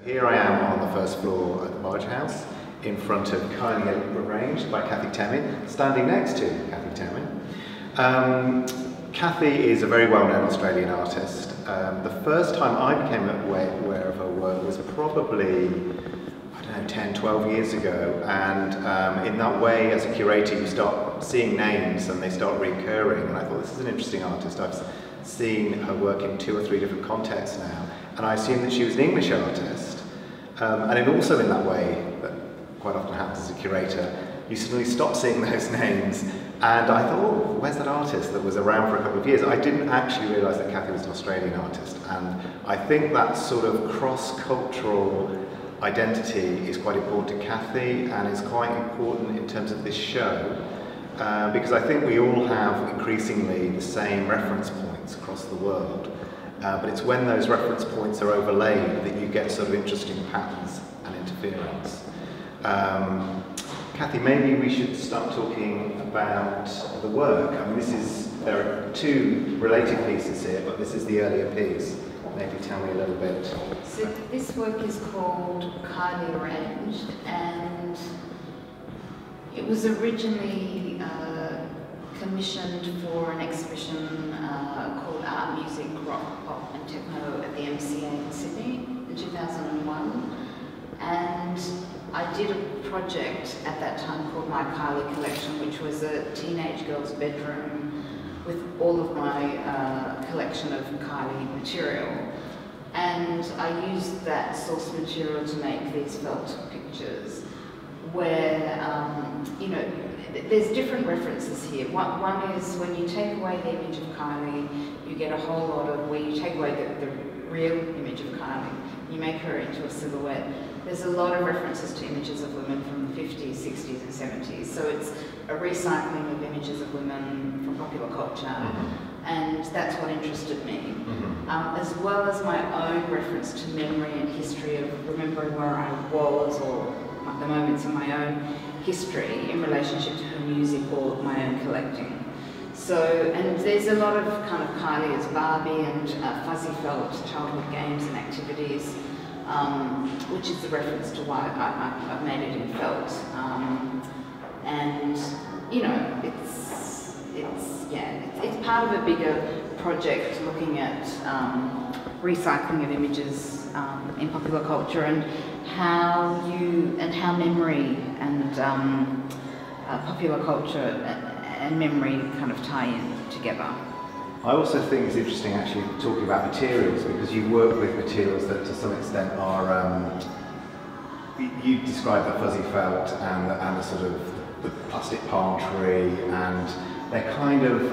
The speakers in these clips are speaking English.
Here I am on the first floor at the Barge House, in front of Kindly Arranged by Temin, standing next to Temin. Kathy is a very well-known Australian artist. The first time I became aware of her work was probably, I don't know, 10, 12 years ago, and in that way, as a curator, you start seeing names and they start recurring, and I thought, this is an interesting artist. I've seen her work in 2 or 3 different contexts now, and I assumed that she was an English artist. And then also in that way, that quite often happens as a curator, you suddenly stop seeing those names, and I thought, oh, where's that artist that was around for a couple of years? I didn't actually realise that Kathy was an Australian artist, and I think that sort of cross-cultural identity is quite important to Kathy, and is quite important in terms of this show, because I think we all have increasingly the same reference points across the world. But it's when those reference points are overlaid that you get sort of interesting patterns and interference. Kathy, maybe we should start talking about the work. I mean, there are 2 related pieces here, but this is the earlier piece. Maybe tell me a little bit. So this work is called Kindly Arranged, and it was originally commissioned for an exhibition called Art, Music, Rock, Pop and Techno at the MCA in Sydney in 2001. And I did a project at that time called My Kylie Collection, which was a teenage girl's bedroom with all of my collection of Kylie material. And I used that source material to make these felt pictures where, you know, there's different references here. One is when you take away the image of Kylie, you get a whole lot of, where you take away the real image of Kylie, you make her into a silhouette. There's a lot of references to images of women from the 50s, 60s and 70s. So it's a recycling of images of women from popular culture. And that's what interested me. As well as my own reference to memory and history of remembering where I was, or the moments in my own history in relationship to her music or my own collecting. So, and there's a lot of kind of Kylie as Barbie and fuzzy felt childhood games and activities, which is the reference to why I've made it in felt. And you know, it's part of a bigger project looking at recycling of images in popular culture, and how memory and popular culture and memory kind of tie in together. I also think it's interesting actually talking about materials, because you work with materials that to some extent are, you describe the fuzzy felt and the sort of the plastic palm tree, and they're kind of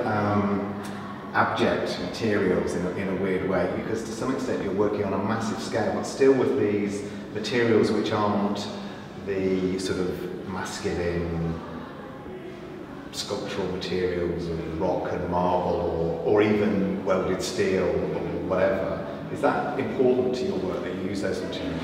abject materials in a weird way, because to some extent you're working on a massive scale, but still with these materials which aren't the sort of masculine sculptural materials of rock and marble, or even welded steel or whatever. Is that important to your work, that you use those materials?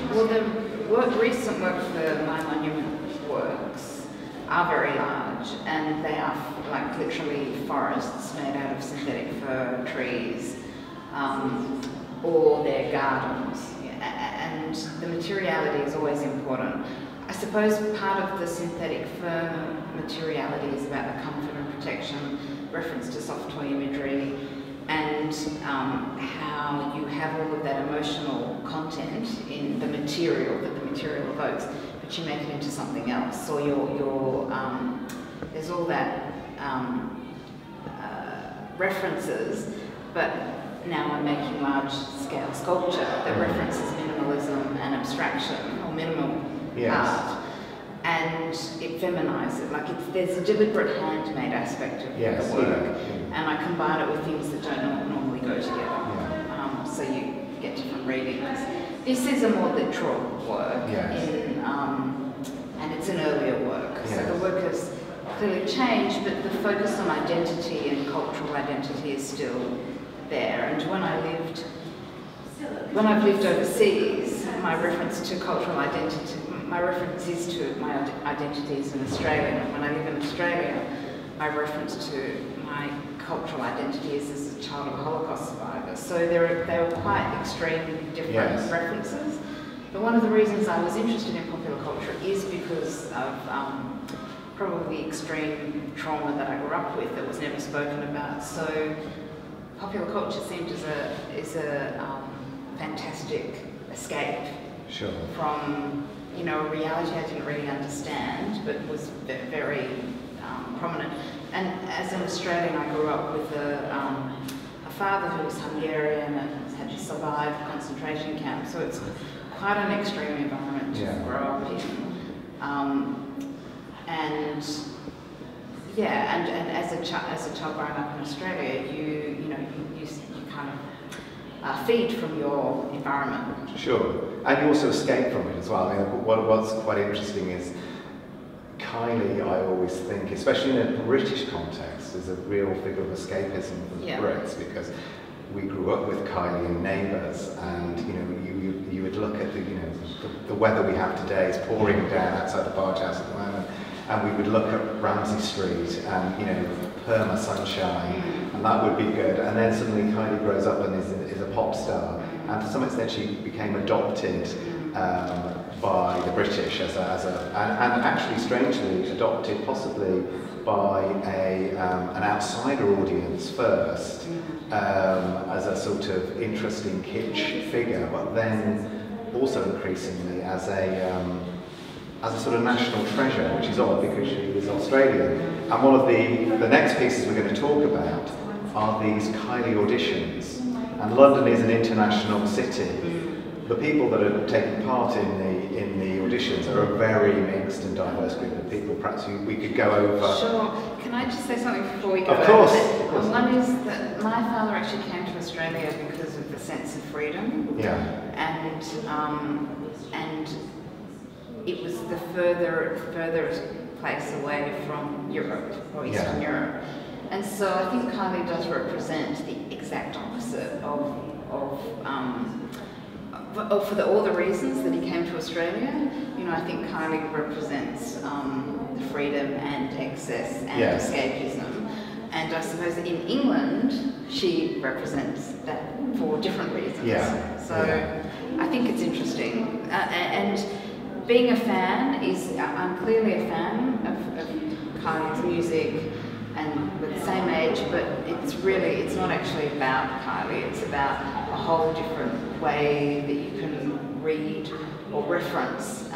Well, the recent work for my monument works are very large, and they are like literally forests made out of synthetic fir trees, or they're gardens, and the materiality is always important. I suppose part of the synthetic fir materiality is about the comfort and protection, reference to soft toy imagery, and how you have all of that emotional content in the material that the material evokes, but you make it into something else. So there's all that references, but now I'm making large-scale sculpture that references minimalism and abstraction, or minimal art, and it feminizes it. Like there's a deliberate handmade aspect of the work, and I combine it with things that don't normally go together. So you get different readings. This is a more literal work, and it's an earlier work. So the work has clearly changed, but the focus on identity and cultural identity is still there. And when I've lived overseas, my reference to cultural identity, my reference is to my identities in Australia. And when I live in Australia, my reference to my cultural identity is as a child of a Holocaust survivor. So they were quite extreme different references. But one of the reasons I was interested in popular culture is because of probably extreme trauma that I grew up with that was never spoken about. So popular culture seemed as a fantastic escape from, you know, a reality I didn't really understand, but was very prominent. And as an Australian, I grew up with a father who was Hungarian and had to survive concentration camps, so it's quite an extreme environment to grow up in. And as a child growing up in Australia, you kind of feed from your environment. Sure, and you also escape from it as well. I mean, what's quite interesting is Kylie, I always think, especially in a British context, is a real figure of escapism for the Brits, because we grew up with Kylie in Neighbours, and you know, you would look at the weather we have today is pouring down outside the barge house at the moment, and we would look at Ramsay Street and, you know, perma sunshine, and that would be good. And then suddenly Kylie grows up and is a pop star, and to some extent she became adopted by the British and actually strangely adopted possibly by an outsider audience first, as a sort of interesting kitsch figure, but then also increasingly as a sort of national treasure, which is odd because she is Australian. And one of the next pieces we're going to talk about are these Kylie auditions. And London is an international city. The people that are taking part in the auditions are a very mixed and diverse group of people. Perhaps we could go over... Sure. Can I just say something before we go Of course. One is that my father actually came to Australia because of the sense of freedom. Yeah. And it was the furthest place away from Europe, or Eastern Europe. And so I think Kylie does represent the exact opposite of for all the reasons that he came to Australia. You know, I think Kylie represents the freedom and excess and escapism. And I suppose in England, she represents that for different reasons. So I think it's interesting. And being a fan I'm clearly a fan of Kylie's music, and we're the same age, but it's not actually about Kylie, it's about a whole different way that you can read or reference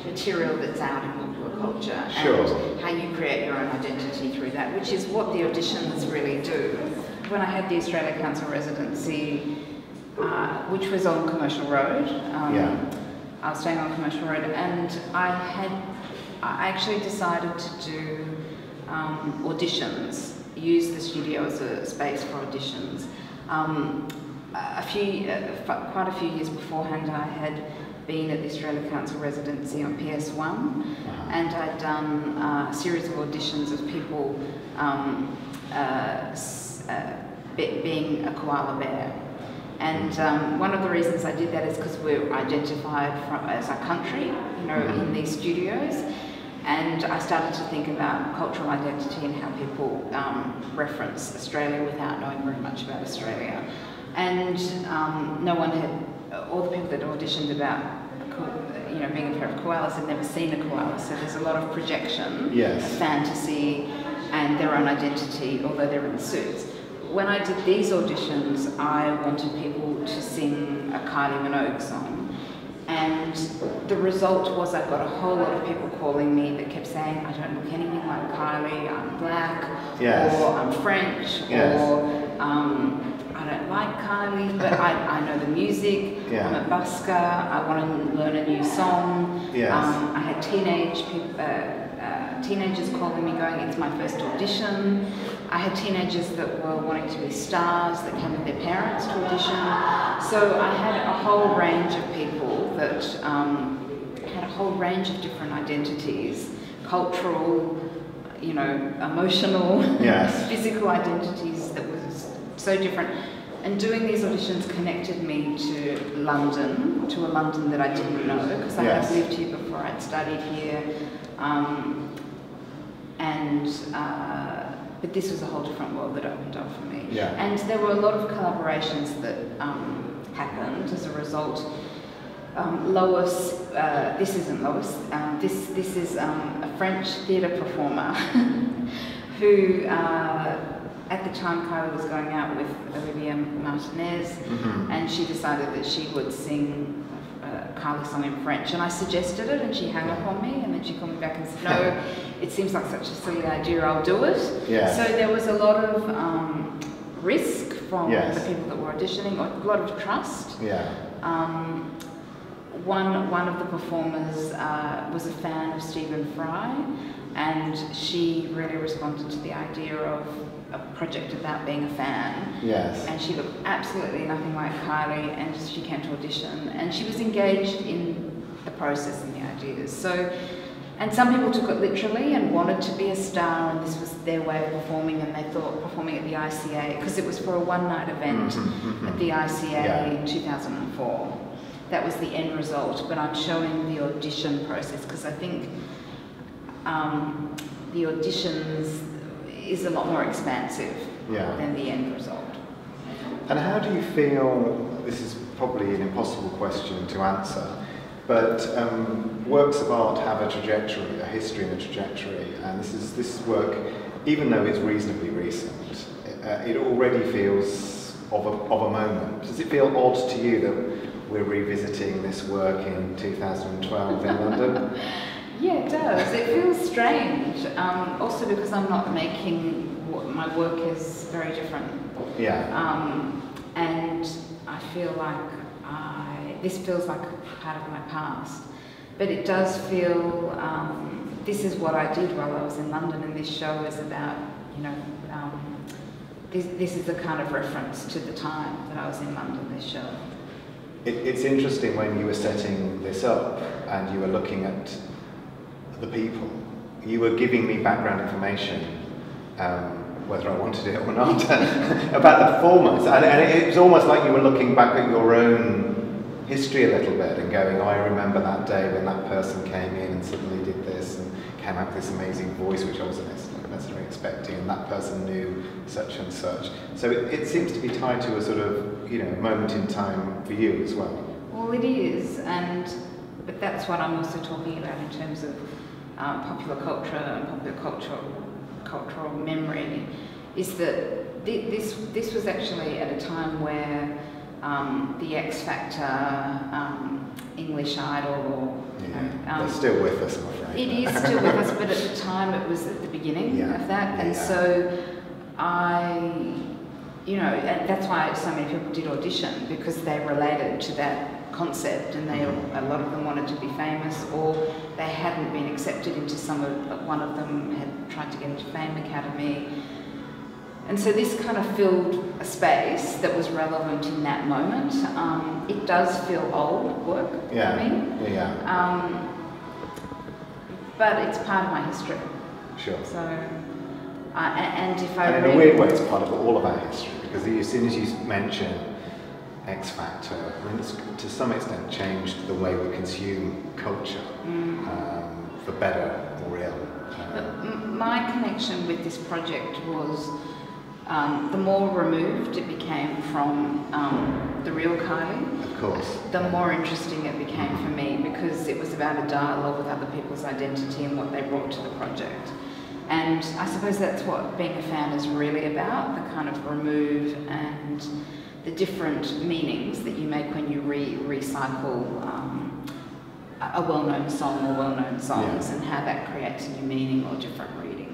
material that's out in popular culture, and how you create your own identity through that, which is what the auditions really do. When I had the Australia Council residency, which was on Commercial Road, I was staying on Commercial Road, and I actually decided to do auditions, use the studio as a space for auditions. Quite a few years beforehand, I had been at the Australia Council residency on PS1, and I'd done a series of auditions of people being a koala bear. And one of the reasons I did that is because we're identified as a country, you know, in these studios. And I started to think about cultural identity and how people reference Australia without knowing very much about Australia. And all the people that auditioned about, you know, being a pair of koalas had never seen a koala. So there's a lot of projection, fantasy, and their own identity, although they're in suits. When I did these auditions, I wanted people to sing a Kylie Minogue song. And the result was I got a whole lot of people calling me that kept saying, I don't look anything like Kylie, I'm black, or I'm French, or I don't like Kylie, but I know the music, I'm a busker, I want to learn a new song. I had teenagers calling me going, it's my first audition. I had teenagers that were wanting to be stars that came with their parents to audition. So I had a whole range of people that had a whole range of different identities, cultural, you know, emotional, physical identities that was so different. And doing these auditions connected me to London, to a London that I didn't know, because I had lived here before, I'd studied here. But this was a whole different world that opened up for me. And there were a lot of collaborations that happened as a result Lois, this isn't Lois, this is a French theatre performer who, at the time, Kylie was going out with Olivia Martinez, and she decided that she would sing Kylie's song in French, and I suggested it, and she hung up on me, and then she called me back and said, no, it seems like such a silly idea, I'll do it. Yeah. So there was a lot of risk from the people that were auditioning, a lot of trust. Yeah. One of the performers was a fan of Stephen Fry, and she really responded to the idea of a project about being a fan. Yes. And she looked absolutely nothing like Kylie, and she came to audition, and she was engaged in the process and the ideas. So, and some people took it literally and wanted to be a star, and this was their way of performing, and they thought performing at the ICA, because it was for a one-night event at the ICA in 2004. That was the end result, but I'm showing the audition process because I think the auditions is a lot more expansive than the end result. And how do you feel, this is probably an impossible question to answer, but works of art have a trajectory, a history and a trajectory, and this work, even though it's reasonably recent, it already feels of a moment. Does it feel odd to you that we're revisiting this work in 2012 in London? Yeah, it does. It feels strange. Also because I'm not making, my work is very different. Yeah. And I feel like this feels like part of my past. But it does feel, this is what I did while I was in London, and this show is about, you know, this is a kind of reference to the time that I was in London, this show. It's interesting when you were setting this up and you were looking at the people, you were giving me background information, whether I wanted it or not, about the performance. And it was almost like you were looking back at your own history a little bit and going, oh, I remember that day when that person came in and suddenly did this and came out with this amazing voice which I wasn't necessarily expecting, and that person knew such and such. So it seems to be tied to a sort of, you know, moment in time for you as well. Well, it is, but that's what I'm also talking about in terms of popular culture and popular cultural memory, is that this was actually at a time where the X Factor, English Idol, they're still with us, I'm afraid. It is still with us, but at the time it was at the beginning of that, and so and that's why so many people did audition, because they related to that concept, and a lot of them wanted to be famous, or they hadn't been accepted into one of them had tried to get into Fame Academy. And so this kind of filled a space that was relevant in that moment. It does feel old work for me. But it's part of my history. Sure. So, and if I in a weird way, it's part of all of our history, because as soon as you mention X Factor, I mean, it's to some extent changed the way we consume culture, for better or ill. My connection with this project was the more removed it became from the real Kylie, of course, the more interesting it became for me, because it was about a dialogue with other people's identity and what they brought to the project. And I suppose that's what being a fan is really about, the kind of remove and the different meanings that you make when you recycle a well-known song or well-known songs, and how that creates a new meaning or different reading.